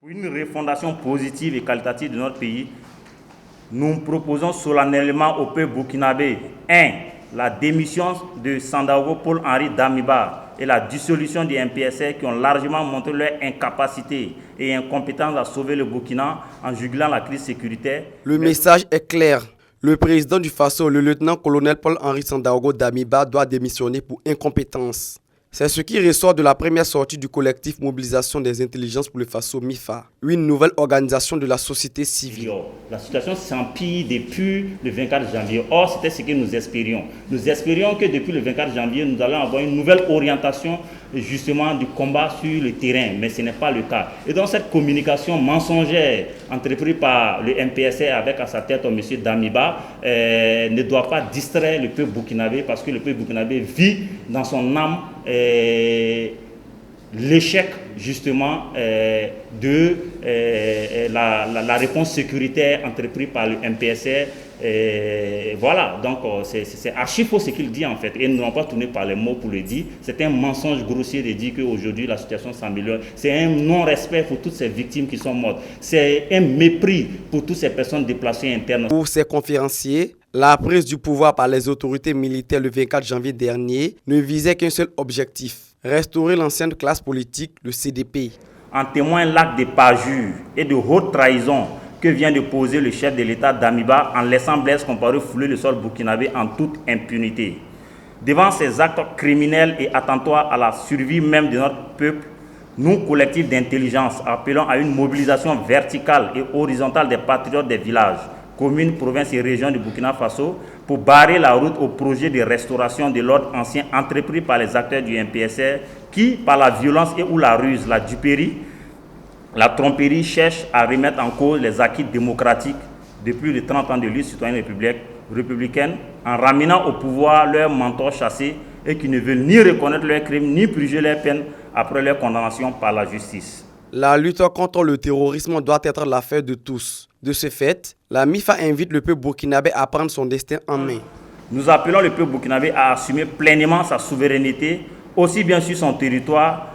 Pour une refondation positive et qualitative de notre pays, nous proposons solennellement au peuple burkinabé 1. La démission de Sandaogo Paul-Henri Damiba et la dissolution des MPSR qui ont largement montré leur incapacité et incompétence à sauver le Burkina en jugulant la crise sécuritaire. Le message est clair. Le président du Faso, le lieutenant-colonel Paul-Henri Sandaogo Damiba, doit démissionner pour incompétence. C'est ce qui ressort de la première sortie du collectif Mobilisation des intelligences pour le Faso MIFA, une nouvelle organisation de la société civile. La situation s'empire depuis le 24 janvier. Or, c'était ce que nous espérions. Nous espérions que depuis le 24 janvier, nous allons avoir une nouvelle orientation justement du combat sur le terrain, mais ce n'est pas le cas. Et donc cette communication mensongère entreprise par le MPSR avec à sa tête M. Damiba ne doit pas distraire le peuple burkinabé parce que le peuple burkinabé vit dans son âme l'échec justement de la réponse sécuritaire entreprise par le MPSR. Voilà, donc c'est archi faux ce qu'il dit en fait. Et nous n'avons pas tourné par les mots pour le dire. C'est un mensonge grossier de dire qu'aujourd'hui la situation s'améliore. C'est un non-respect pour toutes ces victimes qui sont mortes. C'est un mépris pour toutes ces personnes déplacées internes. Pour ces conférenciers, la prise du pouvoir par les autorités militaires le 24 janvier dernier ne visait qu'un seul objectif: restaurer l'ancienne classe politique, le CDP. En témoigne l'acte de parjure et de haute trahison que vient de poser le chef de l'État Damiba en laissant Blaise Compaoré fouler le sol burkinabé en toute impunité. Devant ces actes criminels et attentatoires à la survie même de notre peuple, nous, collectifs d'intelligence, appelons à une mobilisation verticale et horizontale des patriotes des villages, communes, provinces et régions du Burkina Faso pour barrer la route au projet de restauration de l'ordre ancien entrepris par les acteurs du MPSR qui, par la violence et ou la ruse, la duperie, la tromperie, cherchent à remettre en cause les acquis démocratiques depuis les 30 ans de lutte citoyenne républicaine en ramenant au pouvoir leurs mentors chassés et qui ne veulent ni reconnaître leurs crimes ni purger leurs peines après leur condamnation par la justice. La lutte contre le terrorisme doit être l'affaire de tous. De ce fait, la MIFA invite le peuple burkinabé à prendre son destin en main. Nous appelons le peuple burkinabé à assumer pleinement sa souveraineté, aussi bien sur son territoire,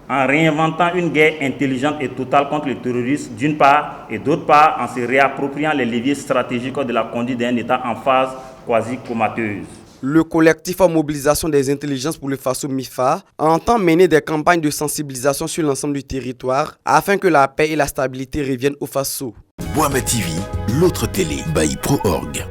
en réinventant une guerre intelligente et totale contre le terrorisme d'une part, et d'autre part en se réappropriant les leviers stratégiques de la conduite d'un État en phase quasi-comateuse. Le collectif en mobilisation des intelligences pour le Faso MIFA entend mener des campagnes de sensibilisation sur l'ensemble du territoire afin que la paix et la stabilité reviennent au Faso. Boama TV, l'autre télé by Pro Org.